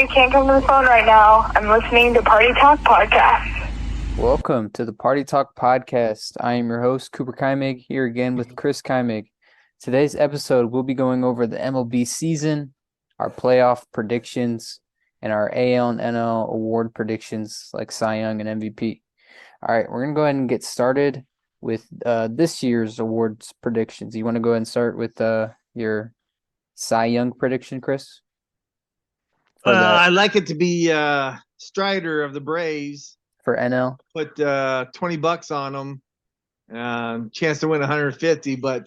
you can't come to the phone right now. I'm listening to Party Talk Podcast. Welcome to the Party Talk Podcast. I am your host, Cooper Kaimig, here again with Chris Kaimig. Today's episode, we'll be going over the MLB season, our playoff predictions, and our AL and NL award predictions like Cy Young and MVP. All right, we're going to go ahead and get started with this year's awards predictions. You want to go ahead and start with your Cy Young prediction, Chris? I'd like it to be Strider of the Braves. For NL? Put $20 on him. Chance to win 150, but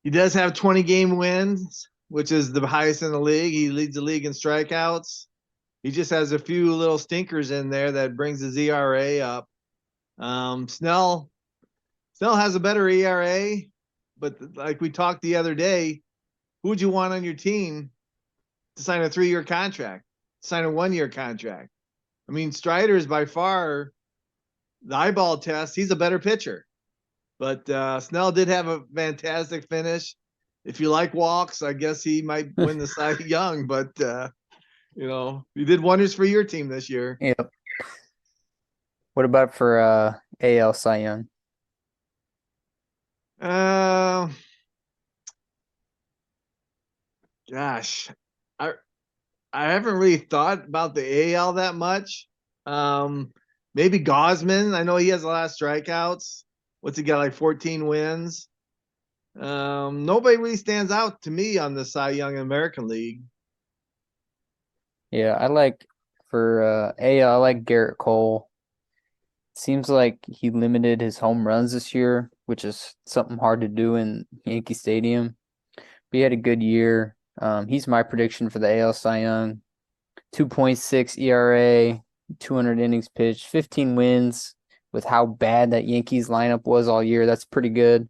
he does have 20 game wins, which is the highest in the league. He leads the league in strikeouts. He just has a few little stinkers in there that brings his ERA up. Snell has a better ERA, but like we talked the other day, who would you want on your team to sign a 3-year contract, sign a 1-year contract? I mean, Strider is by far the eyeball test. He's a better pitcher, but Snell did have a fantastic finish. If you like walks, I guess he might win the Cy Young, but he did wonders for your team this year. Yep. What about for AL Cy Young? Gosh, I haven't really thought about the AL that much. Maybe Gausman. I know he has a lot of strikeouts. What's he got, like 14 wins? Nobody really stands out to me on the Cy Young American League. Yeah, I like for AL, I like Garrett Cole. Seems like he limited his home runs this year, which is something hard to do in Yankee Stadium. But he had a good year. He's my prediction for the AL Cy Young. 2.6 ERA, 200 innings pitched, 15 wins with how bad that Yankees lineup was all year. That's pretty good.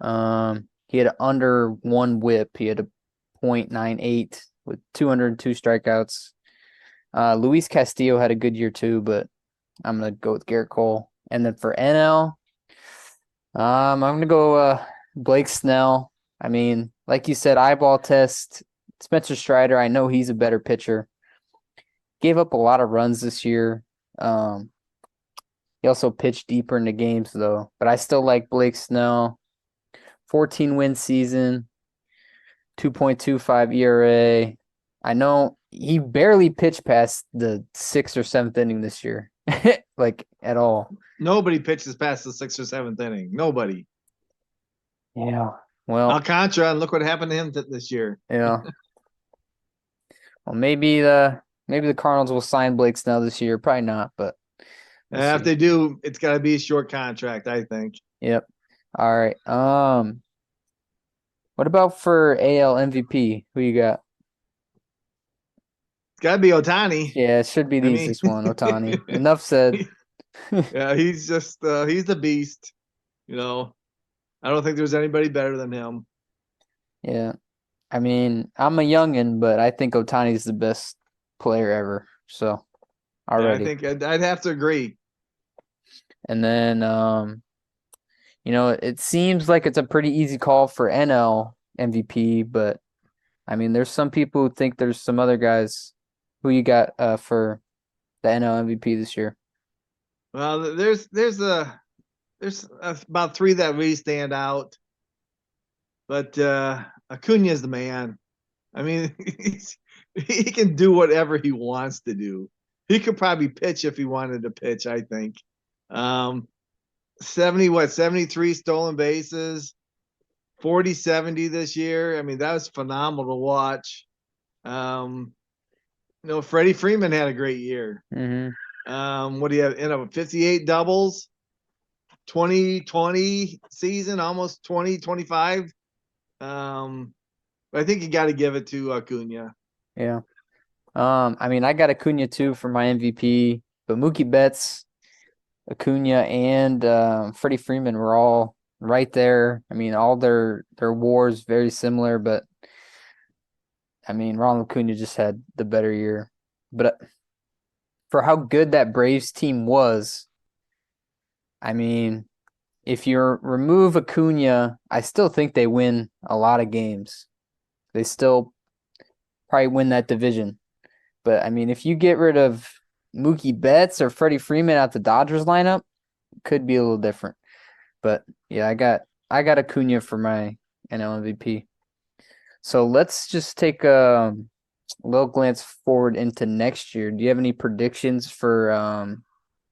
He had under 1 whip. He had a .98 with 202 strikeouts. Luis Castillo had a good year too, but I'm going to go with Garrett Cole. And then for NL, I'm going to go Blake Snell. I mean, like you said, eyeball test. Spencer Strider, I know he's a better pitcher. Gave up a lot of runs this year. He also pitched deeper into games, though. But I still like Blake Snell. 14-win season, 2.25 ERA. I know he barely pitched past the 6th or 7th inning this year, like at all. Nobody pitches past the 6th or 7th inning. Nobody. Yeah. Well, Alcantara, and look what happened to him this year. Yeah. Well, maybe the Cardinals will sign Blake Snell this year. Probably not, but if they do, it's got to be a short contract, I think. Yep. All right. What about for AL MVP? Who you got? It's got to be Ohtani. Yeah, it should be the easiest one, Ohtani. Enough said. Yeah, he's just he's the beast. I don't think there's anybody better than him. Yeah. I mean, I'm a youngin', but I think Ohtani's the best player ever. So, already. Yeah, I think I'd have to agree. And then, it seems like it's a pretty easy call for NL MVP, but, I mean, there's some people who think there's some other guys. Who you got for the NL MVP this year? Well, there's about 3 that really stand out, but Acuna is the man. I mean, he can do whatever he wants to do. He could probably pitch if he wanted to pitch, I think. 73 stolen bases, 40-70 this year. I mean, that was phenomenal to watch. Freddie Freeman had a great year. Mm-hmm. What do you have? 58 doubles, 2020 season, almost 2025. I think you got to give it to Acuna. Yeah. I mean, I got Acuna too for my MVP, but Mookie Betts, Acuna, and Freddie Freeman were all right there. I mean, all their WARs very similar, but I mean, Ronald Acuna just had the better year. But for how good that Braves team was, I mean, if you remove Acuna, I still think they win a lot of games. They still probably win that division. But I mean, if you get rid of Mookie Betts or Freddie Freeman out the Dodgers lineup, it could be a little different. But yeah, I got Acuna for my NL MVP. So let's just take a little glance forward into next year. Do you have any predictions for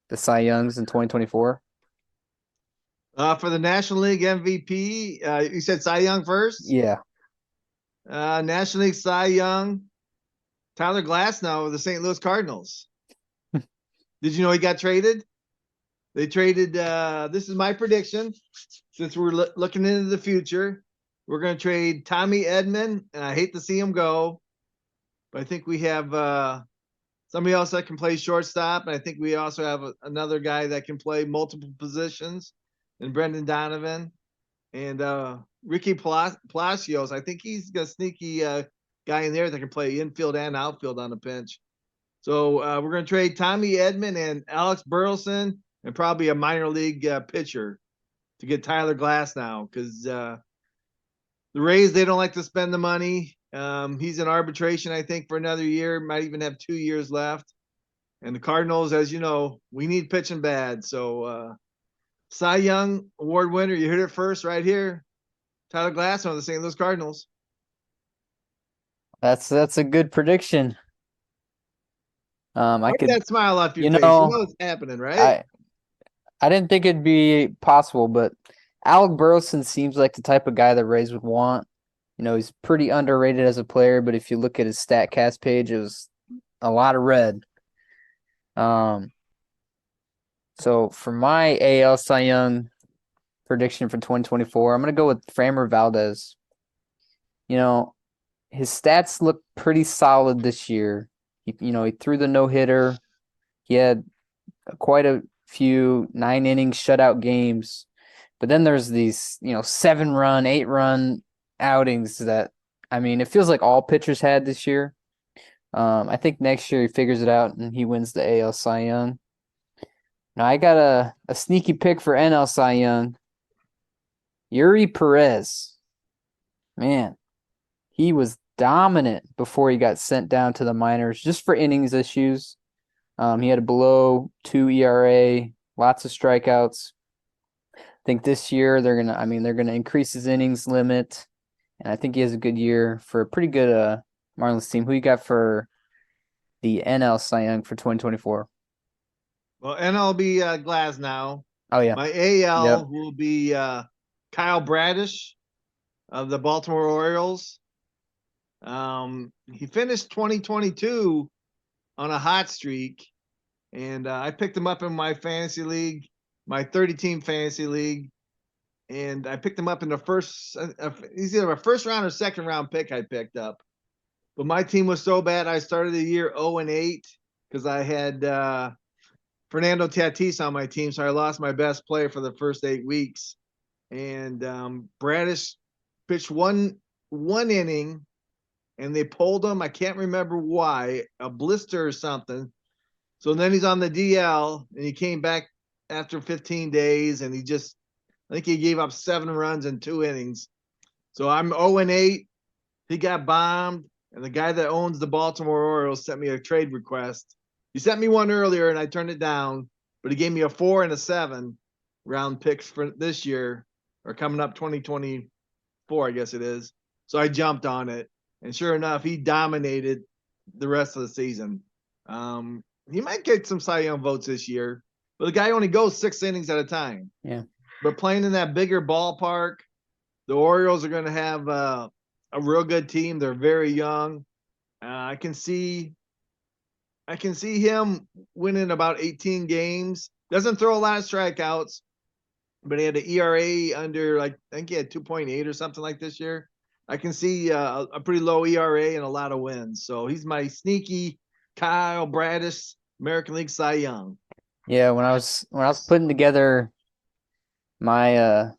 the Cy Youngs in 2024? For the National League MVP, you said Cy Young first? Yeah. National League Cy Young, Tyler Glasnow of the St. Louis Cardinals. Did you know he got traded? They traded, this is my prediction, since we're looking into the future. We're going to trade Tommy Edman, and I hate to see him go, but I think we have somebody else that can play shortstop, and I think we also have another guy that can play multiple positions, and Brendan Donovan. And Ricky Palacios, I think he's got a sneaky guy in there that can play infield and outfield on the pinch. So we're going to trade Tommy Edman and Alex Burleson and probably a minor league pitcher to get Tyler Glasnow, because the Rays, they don't like to spend the money. He's in arbitration, I think, for another year, might even have 2 years left. And the Cardinals, as you know, we need pitching bad. So Cy Young Award winner, you heard it first right here. Tyler Glasnow of the St. Louis Cardinals. That's a good prediction. I Wipe could, that smile off your you face. know, You know it's happening, right? I didn't think it'd be possible, but Alec Burleson seems like the type of guy that Rays would want. You know, he's pretty underrated as a player, but if you look at his StatCast page, it was a lot of red. So for my AL Cy Young prediction for 2024, I'm gonna go with Framber Valdez. You know, his stats look pretty solid this year. He threw the no-hitter. He had quite a few 9-inning shutout games. But then there's these, 7-run, 8-run outings that, I mean, it feels like all pitchers had this year. I think next year he figures it out and he wins the AL Cy Young. Now I got a sneaky pick for NL Cy Young. Yuri Perez. Man, he was dominant before he got sent down to the minors just for innings issues. He had a below 2 ERA, lots of strikeouts. I think this year they're gonna increase his innings limit, and I think he has a good year for a pretty good Marlins team. Who you got for the NL Cy Young for 2024? Well, NL Glasnow. Oh yeah, My AL Yep. will be Kyle Bradish of the Baltimore Orioles. He finished 2022 on a hot streak, and I picked him up in my fantasy league, my 30-team fantasy league, and I picked him up in the first. He's either a first round or second round pick I picked up, but my team was so bad I started the year 0-8 because I had Fernando Tatis on my team, so I lost my best player for the first 8 weeks. And Bradish pitched one inning, and they pulled him. I can't remember why, a blister or something. So then he's on the DL, and he came back after 15 days, and I think he gave up 7 runs in 2 innings. So I'm 0-8. He got bombed, and the guy that owns the Baltimore Orioles sent me a trade request. He sent me one earlier, and I turned it down, but he gave me a 4 and a 7 round picks for this year, or coming up 2024, I guess it is. So I jumped on it, and sure enough, he dominated the rest of the season. He might get some Cy Young votes this year, but the guy only goes 6 innings at a time. Yeah. But playing in that bigger ballpark, the Orioles are going to have a real good team. They're very young. I can see him winning about 18 games. Doesn't throw a lot of strikeouts, but he had an ERA under, I think he had 2.8 or something like this year. I can see a pretty low ERA and a lot of wins. So he's my sneaky Kyle Bradish American League Cy Young. Yeah, when I was putting together my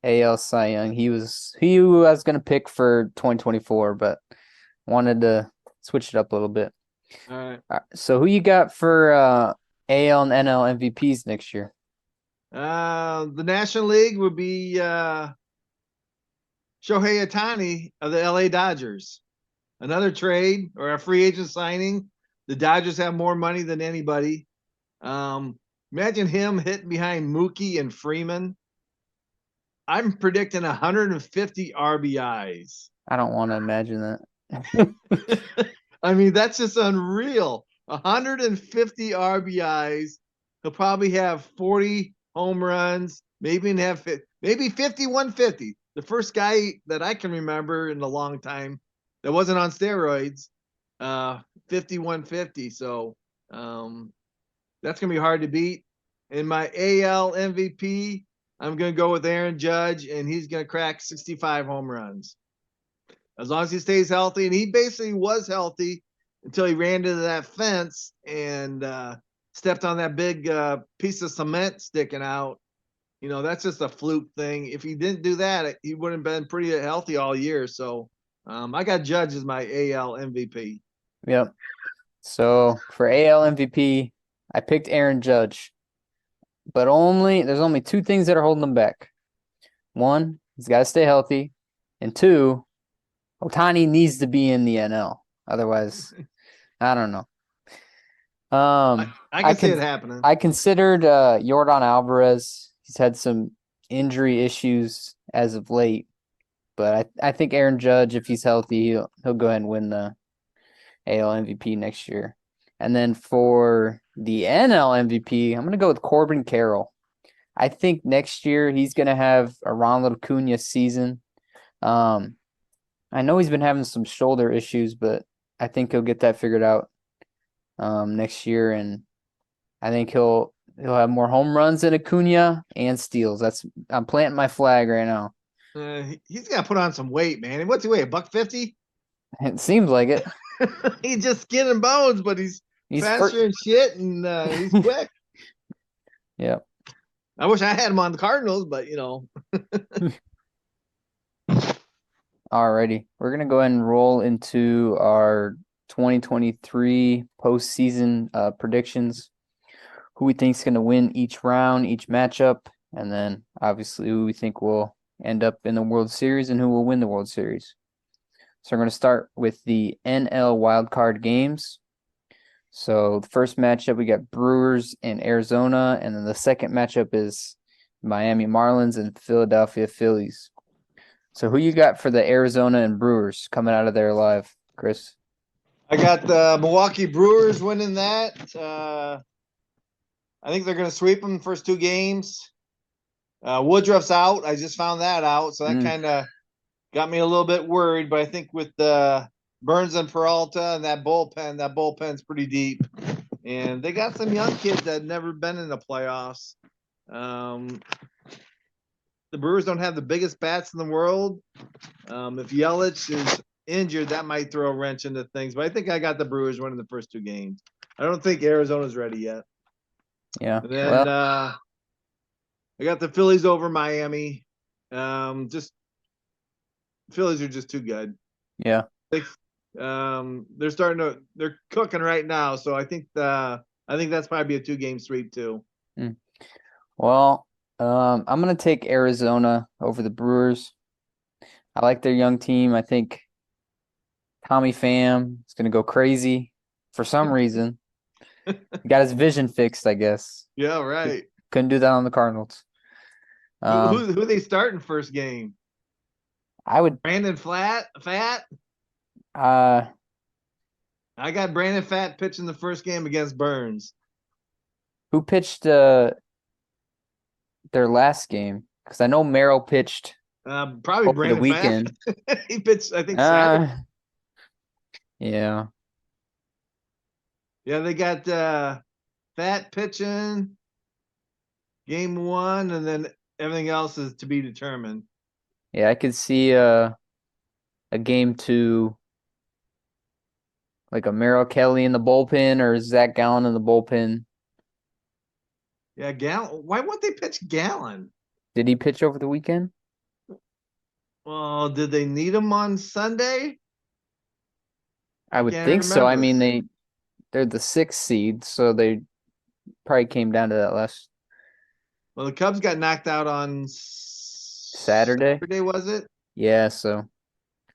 AL Cy Young, he was who I was gonna pick for 2024, but wanted to switch it up a little bit. All right. All right, so who you got for AL and NL MVPs next year? The National League would be Shohei Ohtani of the LA Dodgers. another trade or a free agent signing. The Dodgers have more money than anybody. Imagine him hitting behind Mookie and Freeman. I'm predicting 150 RBIs. I don't want to imagine that. I mean, that's just unreal. 150 RBIs. He'll probably have 40 home runs, maybe have maybe 5150. The first guy that I can remember in a long time that wasn't on steroids, 5150. So that's gonna be hard to beat. In my AL MVP, I'm gonna go with Aaron Judge, and he's gonna crack 65 home runs. As long as he stays healthy, and he basically was healthy until he ran into that fence and stepped on that big piece of cement sticking out. You know, that's just a fluke thing. If he didn't do that, he would have been pretty healthy all year. So I got Judge as my AL MVP. Yep. So for AL MVP, I picked Aaron Judge, but there's only two things that are holding him back. One, he's got to stay healthy, and two, Ohtani needs to be in the NL. Otherwise, I don't know. I can see it happening. I considered Yordan Alvarez. He's had some injury issues as of late, but I think Aaron Judge, if he's healthy, he'll go ahead and win the AL MVP next year. And then for the NL MVP, I'm going to go with Corbin Carroll. I think next year he's going to have a Ronald Acuna season. I know he's been having some shoulder issues, but I think he'll get that figured out next year, and I think he'll have more home runs than Acuna and steals. I'm planting my flag right now. He's got to put on some weight, man. What's he weigh? $150? It seems like it. He's just skin and bones, but he's faster and shit, and he's quick. Yeah. I wish I had him on the Cardinals, but you know. Alrighty, we're gonna go ahead and roll into our 2023 postseason predictions. Who we think is gonna win each round, each matchup, and then obviously who we think will end up in the World Series and who will win the World Series. So we're gonna start with the NL wildcard games. So the first matchup we got Brewers and Arizona, and then the second matchup is Miami Marlins and Philadelphia Phillies. So who you got for the Arizona and Brewers coming out of there live, Chris? I got the Milwaukee Brewers winning that. I think they're going to sweep them the first two games. Woodruff's out. I just found that out, so that kind of got me a little bit worried. But I think with Burns and Peralta and that bullpen's pretty deep. And they got some young kids that had never been in the playoffs. The Brewers don't have the biggest bats in the world. If Yelich is injured, that might throw a wrench into things. But I think I got the Brewers winning the first two games. I don't think Arizona's ready yet. Yeah. And then I got the Phillies over Miami. Just Phillies are just too good. Yeah. They're cooking right now. So I think that's probably a 2-game sweep too. Well, I'm gonna take Arizona over the Brewers. I like their young team. I think Tommy Pham is gonna go crazy for some reason. He got his vision fixed, I guess. Yeah, right. Couldn't do that on the Cardinals. Who they starting first game? I would Brandon Fat. I got Brandon Fat pitching the first game against Burns. Who pitched their last game? Because I know Merrill pitched probably over Brandon the weekend. Fat. He pitched, I think, Saturday. Yeah. Yeah, they got Fat pitching game 1, and then everything else is to be determined. Yeah, I could see a game 2, like a Merrill Kelly in the bullpen or Zach Gallen in the bullpen. Yeah, Gallon. Why won't they pitch Gallon? Did he pitch over the weekend? Well, did they need him on Sunday? I would think so. I mean, they're the 6th seed, so they probably came down to that last. Well, the Cubs got knocked out on Saturday, was it? Yeah, so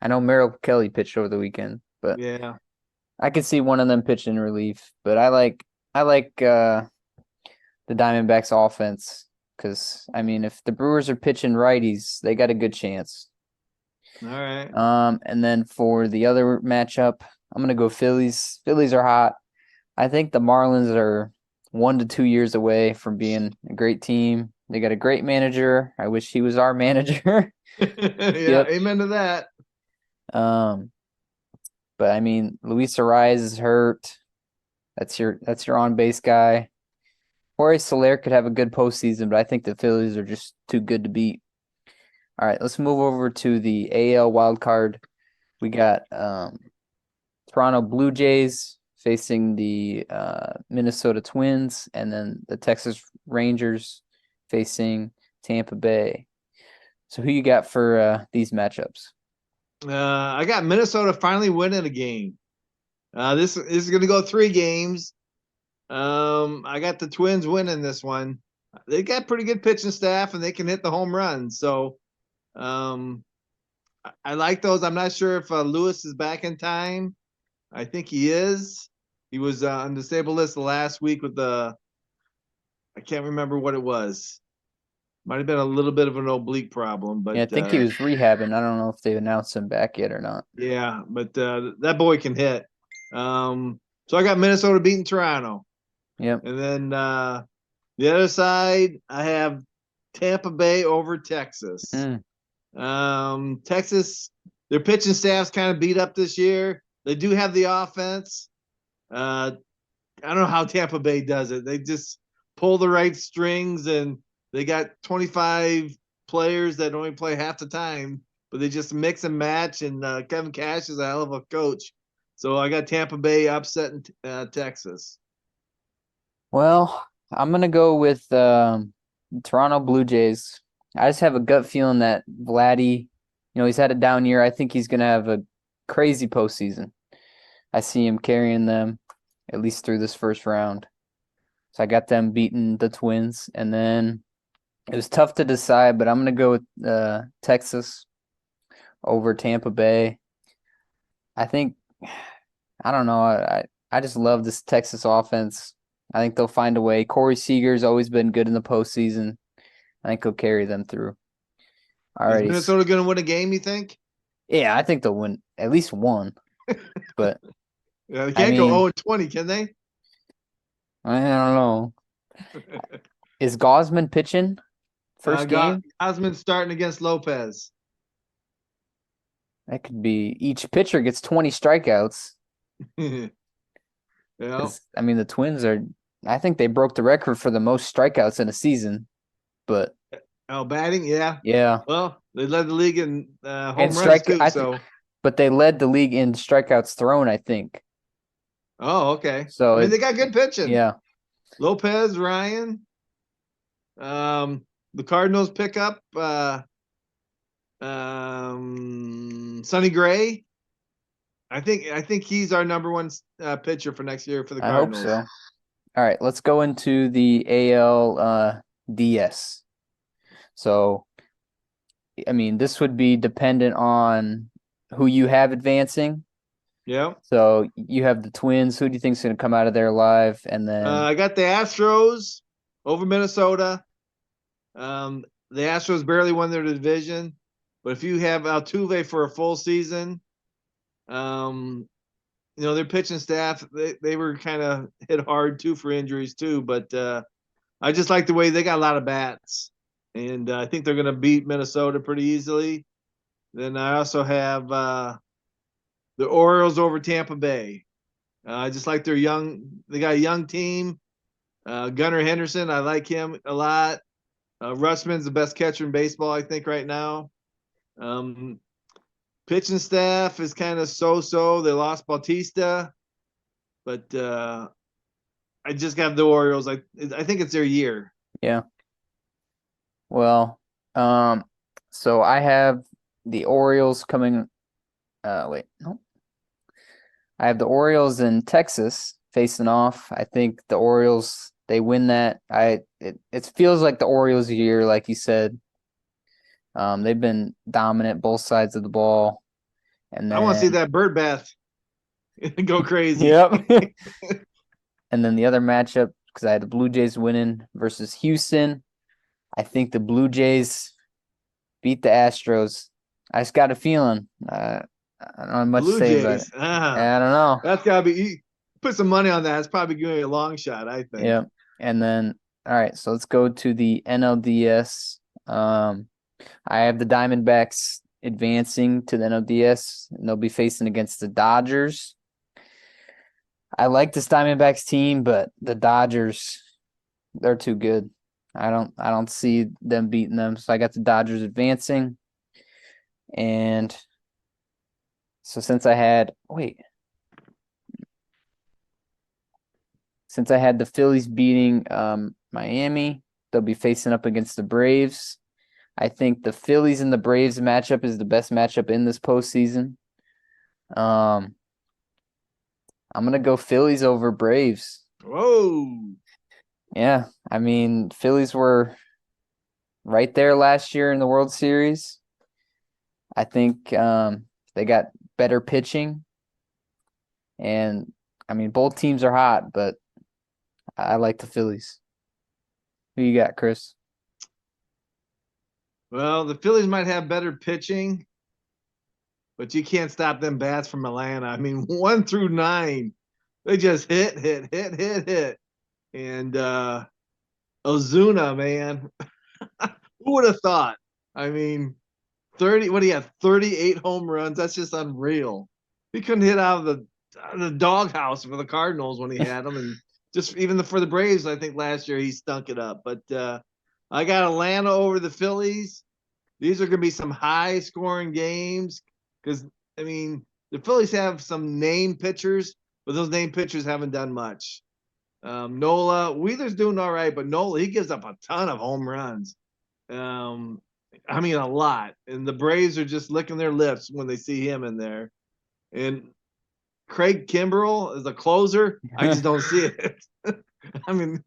I know Merrill Kelly pitched over the weekend, but Yeah. I could see one of them pitching relief. But I like the Diamondbacks offense because I mean, if the Brewers are pitching righties, they got a good chance. All right. And then for the other matchup, I'm gonna go Phillies. Phillies are hot. I think the Marlins are 1 to 2 years away from being a great team. They got a great manager. I wish he was our manager. Yeah, Yep. amen to that. Um, but I mean, Luis Ariz is hurt. That's your on base guy. Jorge Soler could have a good postseason, but I think the Phillies are just too good to beat. All right, let's move over to the AL wild card. We got Toronto Blue Jays facing the Minnesota Twins, and then the Texas Rangers facing Tampa Bay. So who you got for these matchups? I got Minnesota finally winning a game. This is going to go 3 games. I got the Twins winning this one. They got pretty good pitching staff, and they can hit the home runs. So, I like those. I'm not sure if Lewis is back in time. I think he is. He was on the disabled list last week with I can't remember what it was. Might have been a little bit of an oblique problem, but Yeah, I think he was rehabbing. I don't know if they announced him back yet or not. yeah, but that boy can hit. So I got Minnesota beating Toronto. Yep. And then the other side, I have Tampa Bay over Texas. Texas, their pitching staff's kind of beat up this year. They do have the offense. I don't know how Tampa Bay does it. They just pull the right strings, and they got 25 players that only play half the time, but they just mix and match. And Kevin Cash is a hell of a coach. So I got Tampa Bay upsetting Texas. Well, I'm gonna go with Toronto Blue Jays. I just have a gut feeling that Vladdy, he's had a down year. I think he's gonna have a crazy postseason. I see him carrying them at least through this first round. So I got them beating the Twins, and then it was tough to decide, but I'm gonna go with Texas over Tampa Bay. I think I don't know. I just love this Texas offense. I think they'll find a way. Corey Seager's always been good in the postseason. I think he'll carry them through. All Is right. Minnesota going to win a game, you think? Yeah, I think they'll win at least one. But They can't go 0-20, can they? I don't know. Is Gosman pitching first game? Osmond starting against Lopez. That could be each pitcher gets 20 strikeouts. Yeah. I mean, the Twins I think they broke the record for the most strikeouts in a season. But batting, yeah. Yeah. Well, they led the league in home and runs too. But they led the league in strikeouts thrown, I think. Oh, okay. So they got good pitching. Yeah. Lopez, Ryan. The Cardinals pick up Sonny Gray. I think he's our number one pitcher for next year for the Cardinals. I hope so. All right, let's go into the AL DS. So, I mean, this would be dependent on who you have advancing. Yeah. So you have the Twins. Who do you think is going to come out of there alive? And then I got the Astros over Minnesota. The Astros barely won their division, but if you have Altuve for a full season, their pitching staff they were kind of hit hard too for injuries too. But I just like the way they got a lot of bats, and I think they're going to beat Minnesota pretty easily. Then I also have the Orioles over Tampa Bay. I just like their young. They got a young team. Gunnar Henderson, I like him a lot. Rutschman's the best catcher in baseball, I think, right now. Pitching staff is kind of so-so. They lost Bautista, but I just got the Orioles. I think it's their year. Yeah. Well, so I have the Orioles coming. No. I have the Orioles in Texas facing off. I think the Orioles, they win that. It feels like the Orioles year, like you said. They've been dominant both sides of the ball. And then, I want to see that bird bath. Go crazy. Yep. And then the other matchup, because I had the Blue Jays winning versus Houston. I think the Blue Jays beat the Astros. I just got a feeling. I don't have much to Blue say about it. Jays. I don't know. That's gotta be. Put some money on that. It's probably going to be a long shot, I think. Yep. And then, all right, so let's go to the NLDS. I have the Diamondbacks advancing to the NLDS, and they'll be facing against the Dodgers. I like this Diamondbacks team, but the Dodgers, they're too good. I don't see them beating them. So I got the Dodgers advancing. And so since I had the Phillies beating Miami, they'll be facing up against the Braves. I think the Phillies and the Braves matchup is the best matchup in this postseason. I'm gonna go Phillies over Braves. Whoa. Yeah, I mean, Phillies were right there last year in the World Series. I think they got better pitching, and I mean, both teams are hot, but I like the Phillies. Who you got, Chris? Well, the Phillies might have better pitching, but you can't stop them bats from Atlanta. I mean, 1 through 9, they just hit. And Ozuna, man, who would have thought? I mean, 30. What do you have? 38 home runs. That's just unreal. He couldn't hit out of the doghouse for the Cardinals when he had them, and just even for the Braves. I think last year he stunk it up. But I got Atlanta over the Phillies. These are going to be some high-scoring games because I mean the Phillies have some name pitchers, but those name pitchers haven't done much. Nola, Wheeler's doing all right, but Nola, he gives up a ton of home runs. I mean, a lot. And the Braves are just licking their lips when they see him in there. And Craig Kimbrell is a closer. I just don't see it. I mean,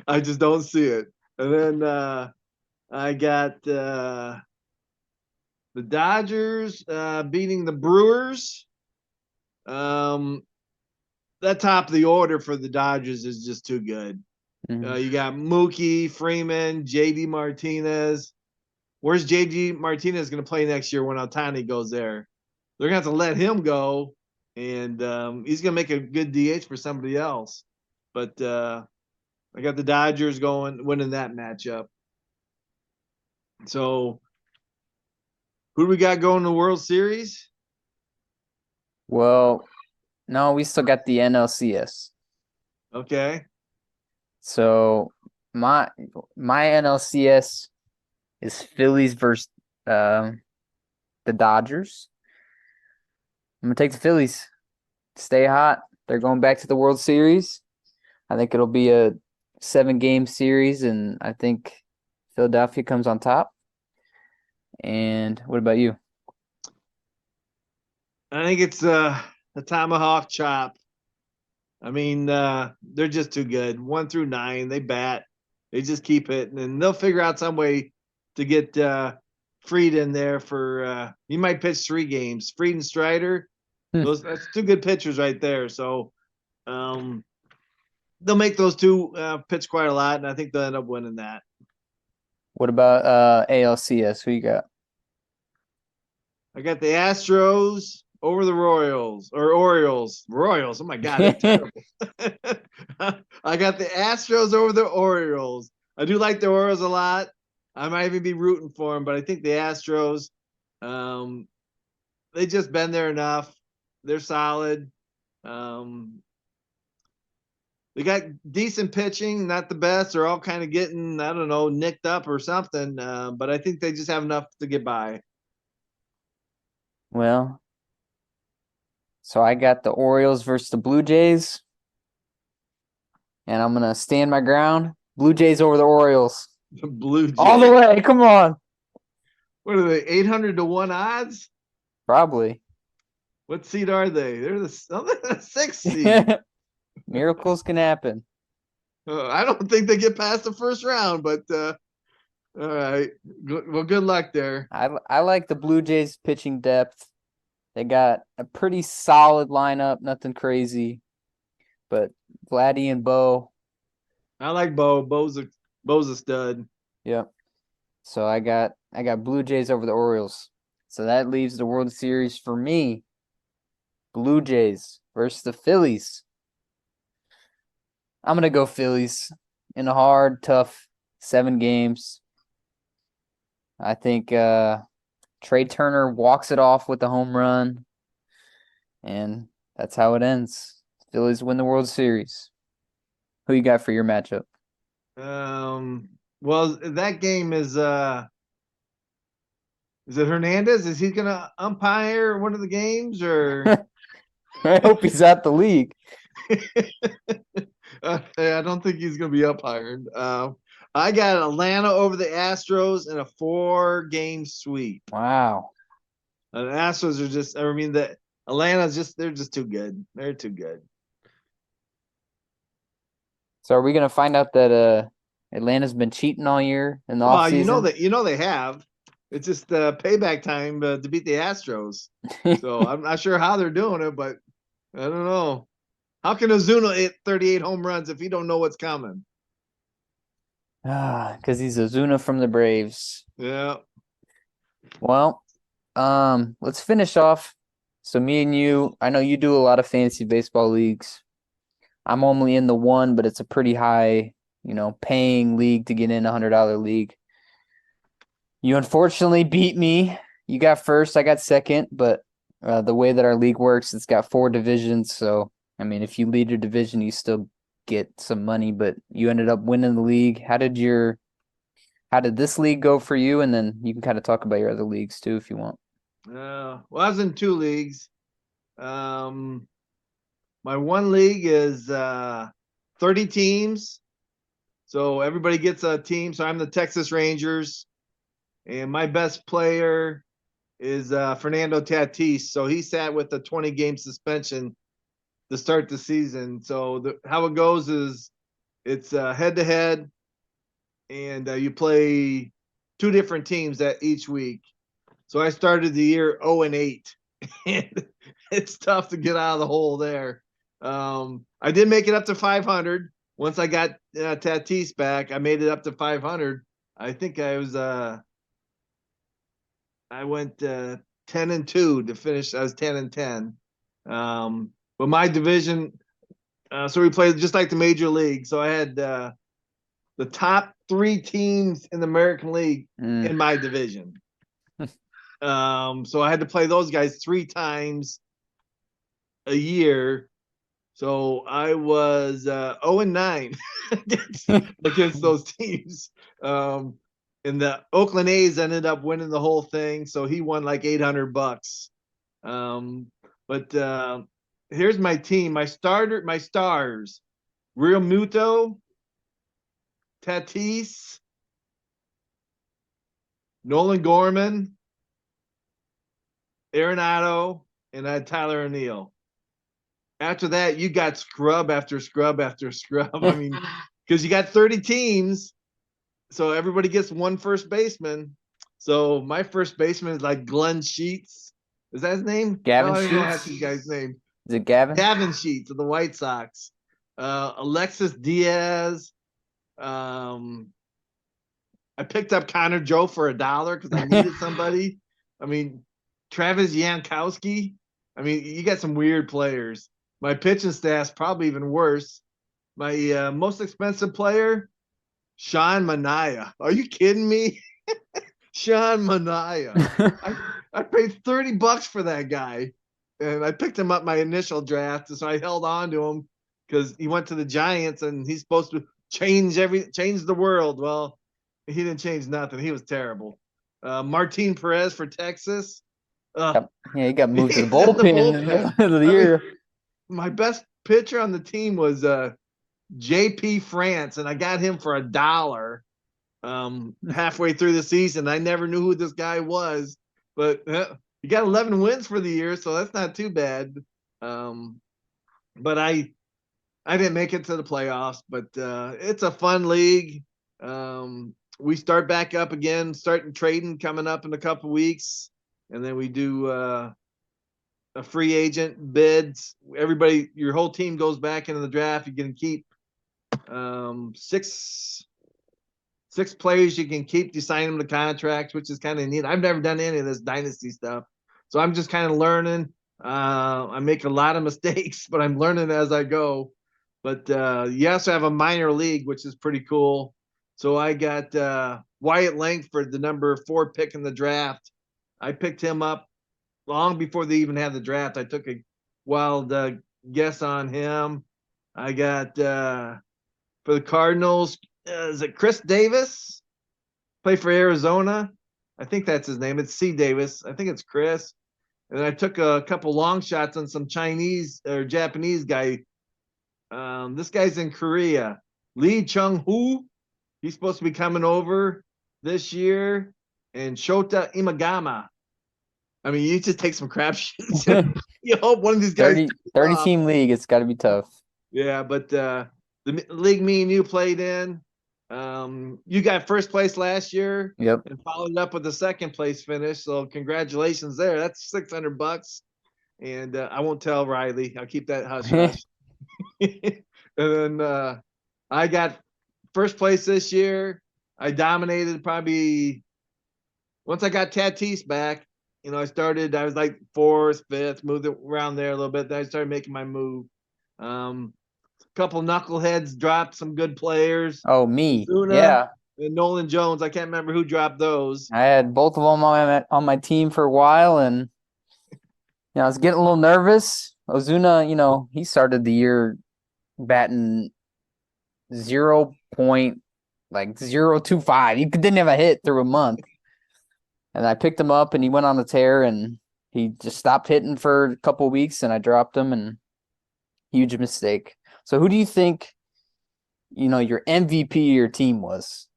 I just don't see it. And then I got the Dodgers beating the Brewers. That top of the order for the Dodgers is just too good. Mhm. You got Mookie, Freeman, JD Martinez. Where's JD Martinez going to play next year when Ohtani goes there? They're going to have to let him go, and he's going to make a good DH for somebody else. But I got the Dodgers winning that matchup. So who do we got going to the World Series? Well, no, we still got the NLCS. Okay. So my NLCS is Phillies versus the Dodgers. I'm gonna take the Phillies. Stay hot. They're going back to the World Series. I think it'll be a 7-game series, and I think Philadelphia comes on top. And what about you? I think it's the tomahawk chop. I mean, they're just too good. 1 through 9, they bat. They just keep hitting, and they'll figure out some way to get Fried in there for. He might pitch 3 games. Fried and Strider, that's 2 good pitchers right there. So they'll make those 2 pitch quite a lot, and I think they'll end up winning that. What about ALCS? Who you got? I got the Astros over the Royals or Orioles. Royals. Oh my God, they're terrible. I got the Astros over the Orioles. I do like the Orioles a lot. I might even be rooting for them, but I think the Astros, they just been there enough. They're solid. They got decent pitching, not the best. They're all kind of getting, I don't know, nicked up or something. But I think they just have enough to get by. Well, so I got the Orioles versus the Blue Jays, and I'm gonna stand my ground. Blue Jays over the Orioles. The Blue Jays. All the way. Come on. What are they? 800 to 1 odds? Probably. What seed are they? They're the 6th seed. Miracles can happen. I don't think they get past the first round, but all right. Well, good luck there. I like the Blue Jays pitching depth. They got a pretty solid lineup, nothing crazy. But Vladdy and Bo, I like Bo. Bo's a stud. yep. So I got Blue Jays over the Orioles. So that leaves the World Series for me. Blue Jays versus the Phillies. I'm gonna go Phillies in a hard, tough 7 games. I think Trey Turner walks it off with the home run, and that's how it ends. Phillies win the World Series. Who you got for your matchup? Well, that game is it Hernandez? Is he gonna umpire one of the games or? I hope he's at the league. I don't think he's gonna be umpired. I got Atlanta over the Astros in a 4-game sweep. Wow. The Astros are just, I mean, the Atlanta's just, they're just too good. They're too good. So are we gonna find out that Atlanta's been cheating all year in the Well, offseason? you know they have. It's just payback time to beat the Astros. So I'm not sure how they're doing it, but I don't know. How can Ozuna hit 38 home runs if you don't know what's coming? Because he's Ozuna from the Braves. Yeah. Well, let's finish off. So me and you, I know you do a lot of fantasy baseball leagues. I'm only in the one, but it's a pretty high, paying league to get in, $100 league. You unfortunately beat me. You got first, I got second, but the way that our league works, it's got 4 divisions. So, I mean, if you lead your division, you still get some money, but you ended up winning the league. How did this league go for you? And then you can kind of talk about your other leagues too, if you want. Well, I was in 2 leagues. My one league is 30 teams. So everybody gets a team. So I'm the Texas Rangers. And my best player is Fernando Tatis. So he sat with a 20-game suspension to start the season. So how it goes is it's head-to-head. And you play 2 different teams at each week. So I started the year 0-8. And it's tough to get out of the hole there. I did make it up to 500. Once I got Tatis back, I made it up to 500. I think I went 10-2 to finish. I was 10-10. But my division, so we played just like the major league. So I had the top 3 teams in the American League in my division. So I had to play those guys 3 times a year. So I was 0-9 against those teams. And the Oakland A's ended up winning the whole thing. So he won like $800. But here's my team. My stars, Real Muto, Tatis, Nolan Gorman, Arenado, and I had Tyler O'Neill. After that, you got scrub after scrub after scrub. I mean, because you got 30 teams, so everybody gets one first baseman. So my first baseman is like Glenn Sheets. Is that his name? Gavin I don't Sheets? know that's his guy's name. Is it Gavin? Gavin Sheets of the White Sox. Alexis Diaz. I picked up Connor Joe for $1 because I needed somebody. I mean, Travis Yankowski. I mean, you got some weird players. My pitching staff's probably even worse. My most expensive player, Sean Manaea. Are you kidding me? Sean Manaea. I paid $30 for that guy. And I picked him up my initial draft, so I held on to him because he went to the Giants and he's supposed to change the world. Well, he didn't change nothing. He was terrible. Martin Perez for Texas. Yeah, he got moved to the bullpen in the middle of the year. My best pitcher on the team was JP France, and I got him for $1 halfway through the season. I never knew who this guy was, but he got 11 wins for the year, so that's not too bad. But I didn't make it to the playoffs, but it's a fun league. We start back up again, starting trading coming up in a couple weeks, and then we do a free agent bids. Everybody, your whole team goes back into the draft. You can keep six players you can keep. You sign them to contracts, which is kind of neat. I've never done any of this dynasty stuff, so I'm just kind of learning. I make a lot of mistakes, but I'm learning as I go. But you also have a minor league, which is pretty cool. So I got Wyatt Langford, the number 4 pick in the draft. I picked him up long before they even had the draft. I took a wild guess on him. I got for the Cardinals, is it Chris Davis? Play for Arizona. I think that's his name. It's C. Davis. I think it's Chris. And I took a couple long shots on some Chinese or Japanese guy. This guy's in Korea. Lee Chung-hoo. He's supposed to be coming over this year. And Shota Imagama. I mean, you just take some crapshoots. You hope one of these guys 30 team league, it's got to be tough. Yeah, but the league me and you played in, you got first place last year. Yep. And followed up with the second place finish. So congratulations there. That's $600. And I won't tell Riley. I'll keep that hush hush. And then I got first place this year. I dominated probably once I got Tatis back. You know, I was like 4th, 5th, moved it around there a little bit. Then I started making my move. Couple knuckleheads dropped some good players. Oh, me. Zuna Yeah. and Nolan Jones. I can't remember who dropped those. I had both of them on my team for a while, and I was getting a little nervous. Ozuna, he started the year batting 0.025. He didn't have a hit through a month. And I picked him up, and he went on the tear, and he just stopped hitting for a couple of weeks, and I dropped him, and huge mistake. So who do you think, your MVP of your team was?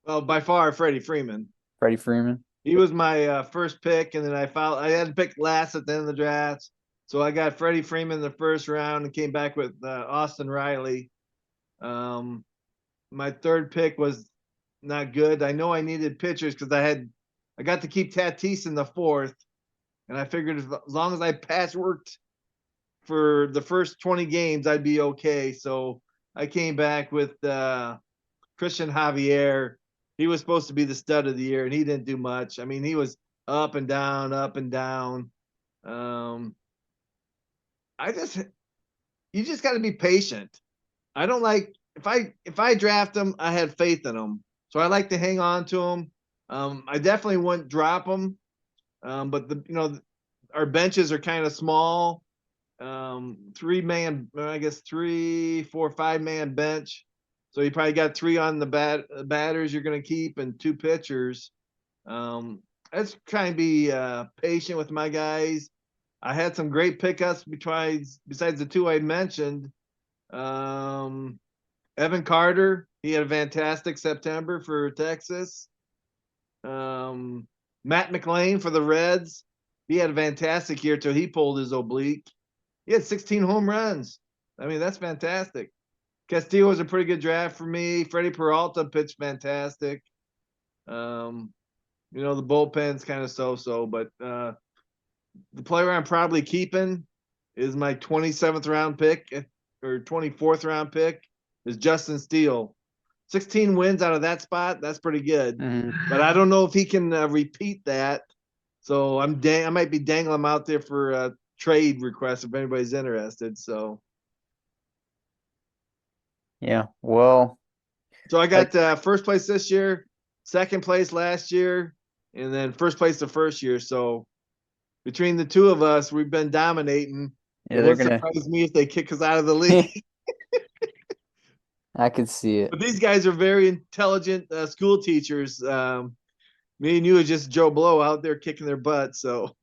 Well, by far, Freddie Freeman. Freddie Freeman? He was my first pick, and then I had to pick last at the end of the draft. So I got Freddie Freeman in the first round and came back with Austin Riley. My third pick was not good. I know I needed pitchers because I got to keep Tatis in the 4th, and I figured as long as I patchworked for the first 20 games, I'd be okay. So I came back with Christian Javier. He was supposed to be the stud of the year, and he didn't do much. I mean, he was up and down, up and down. You just got to be patient. I don't like if I draft them, I had faith in them, so I like to hang on to them. I definitely wouldn't drop them, but our benches are kind of small. 3-man, I guess 3, 4, 5-man bench. So you probably got 3 on the batters you're going to keep and 2 pitchers. Let's try and be patient with my guys. I had some great pickups besides the 2 I mentioned. Evan Carter, he had a fantastic September for Texas. Matt McLean for the Reds, he had a fantastic year till he pulled his oblique. He had 16 home runs. I mean, that's fantastic. Castillo was a pretty good draft for me. Freddie Peralta pitched fantastic. The bullpen's kind of so-so, but the player I'm probably keeping is my 27th round pick or 24th round pick is Justin Steele. 16 wins out of that spot. That's pretty good. Mm-hmm. But I don't know if he can repeat that. So I might be dangling him out there for trade requests if anybody's interested. So yeah, well, so I got first place this year, second place last year, and then first place the first year. So between the 2 of us, we've been dominating. yeah, It wouldn't surprise me if they kick us out of the league. I could see it. But these guys are very intelligent school teachers. Me and you are just Joe Blow out there kicking their butt. So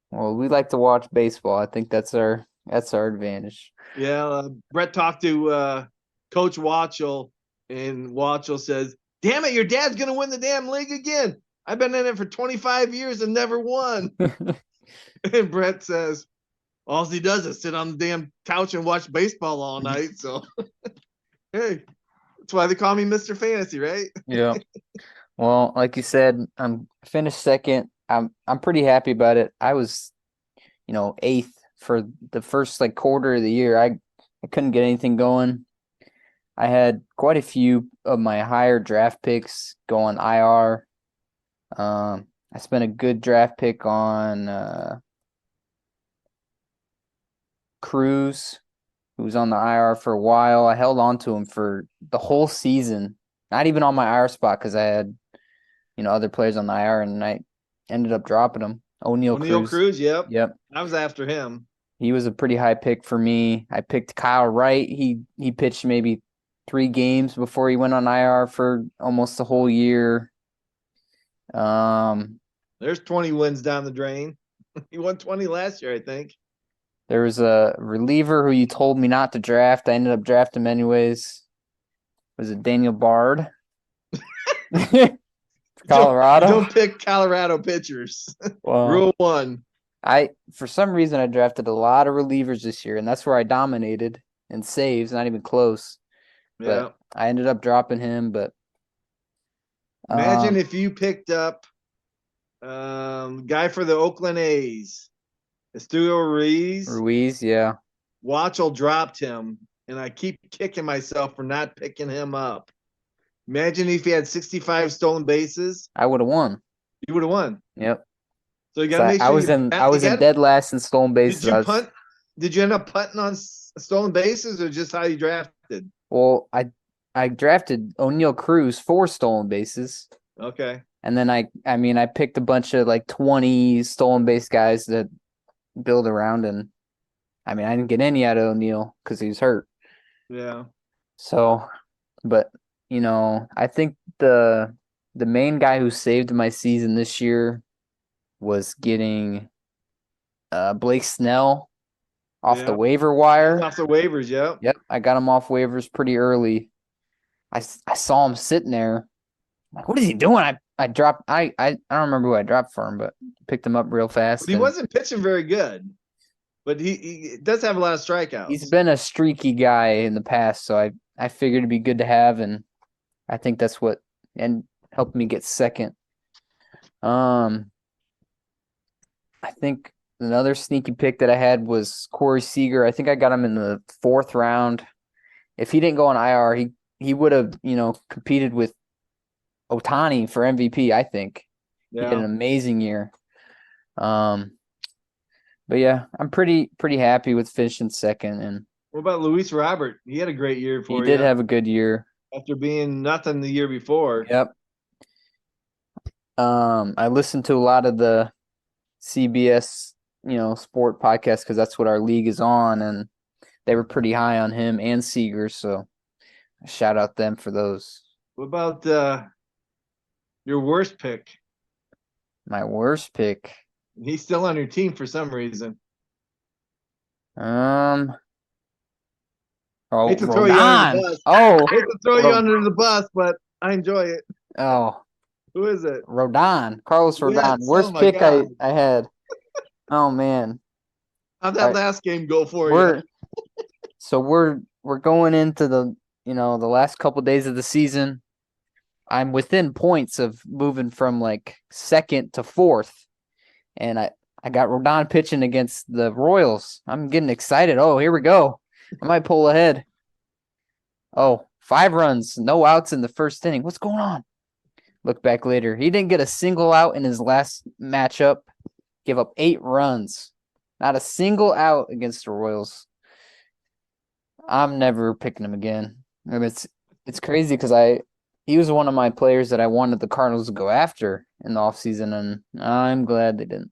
Well, we like to watch baseball. I think that's our advantage. yeah, Brett talked to Coach Watchell, and Watchell says, "Damn it, your dad's gonna win the damn league again. I've been in it for 25 years and never won." And Brett says, all he does is sit on the damn couch and watch baseball all night. So hey, that's why they call me Mr. Fantasy, right? Yeah. Well, like you said, I'm finished second I'm pretty happy about it. I was, eighth for the first like quarter of the year. I couldn't get anything going. I had quite a few of my higher draft picks go on IR. I spent a good draft pick on Cruz, who was on the IR for a while. I held on to him for the whole season, not even on my IR spot because I had, other players on the IR, and I ended up dropping him. O'Neal Cruz. Yep. Yep. I was after him. He was a pretty high pick for me. I picked Kyle Wright. He pitched maybe 3 games before he went on IR for almost the whole year. There's 20 wins down the drain. He won 20 last year, I think. There was a reliever who you told me not to draft. I ended up drafting him anyways. Was it Daniel Bard? Colorado. Don't pick Colorado pitchers. Well, Rule 1. For some reason I drafted a lot of relievers this year, and that's where I dominated in saves, not even close. Yeah. But I ended up dropping him, but imagine if you picked up guy for the Oakland A's, Estudio Ruiz, yeah. Watchell dropped him, and I keep kicking myself for not picking him up. Imagine if he had 65 stolen bases. I would have won. You would have won. Yep. So you got to make sure I was in dead last in stolen bases. Did you punt? Did you end up punting on stolen bases, or just how you drafted? Well, I drafted O'Neal Cruz 4 stolen bases. Okay. And then I picked a bunch of like 20 stolen base guys that build around, and I didn't get any out of O'Neal because he was hurt. Yeah. So, but I think the main guy who saved my season this year was getting Blake Snell off the waiver wire. Off the waivers, yep. Yep, I got him off waivers pretty early. I saw him sitting there. I'm like, what is he doing? I dropped. I don't remember who I dropped for him, but picked him up real fast. But he wasn't pitching very good, but he does have a lot of strikeouts. He's been a streaky guy in the past, so I figured it'd be good to have, and I think that's what helped me get second. I think another sneaky pick that I had was Corey Seager. I think I got him in the 4th round. If he didn't go on IR, he would have, competed with Ohtani for MVP, I think. Yeah. He had an amazing year. But yeah, I'm pretty happy with finishing second. And what about Luis Robert? He had a great year for you. He did have a good year. After being nothing the year before. Yep. I listened to a lot of the CBS, sport podcast because that's what our league is on, and they were pretty high on him and Seager, so shout out them for those. What about your worst pick? My worst pick. He's still on your team for some reason. Oh, hate to throw you under the bus. Hate to throw you under the bus, but I enjoy it. Oh. Who is it? Rodon. Carlos Rodon. Yes. Worst pick I had. Oh man. How'd that last game go for you? So we're going into the the last couple of days of the season. I'm within points of moving from like 2nd to 4th. And I got Rodon pitching against the Royals. I'm getting excited. Oh, here we go. I might pull ahead. Oh, 5 runs, no outs in the first inning. What's going on? Look back later. He didn't get a single out in his last matchup. Give up 8 runs. Not a single out against the Royals. I'm never picking him again. And it's crazy because he was one of my players that I wanted the Cardinals to go after in the offseason, and I'm glad they didn't.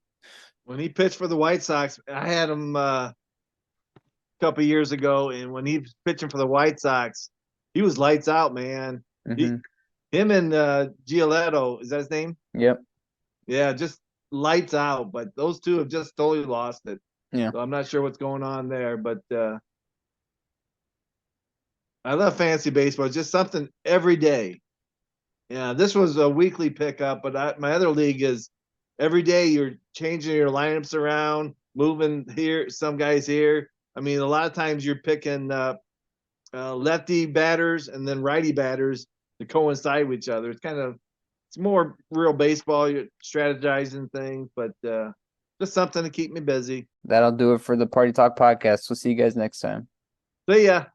When he pitched for the White Sox, I had him a couple of years ago, and when he was pitching for the White Sox, he was lights out, man. Mm-hmm. Him and Giolito, is that his name? Yep. Yeah, just lights out. But those two have just totally lost it. Yeah. So I'm not sure what's going on there, but I love fantasy baseball. It's just something every day. Yeah, this was a weekly pickup, but my other league is every day you're changing your lineups around, moving here, some guys here. A lot of times you're picking lefty batters and then righty batters to coincide with each other. It's kind of it's more real baseball. You're strategizing things, but just something to keep me busy. That'll do it for the Party Talk podcast. We'll see you guys next time. See ya.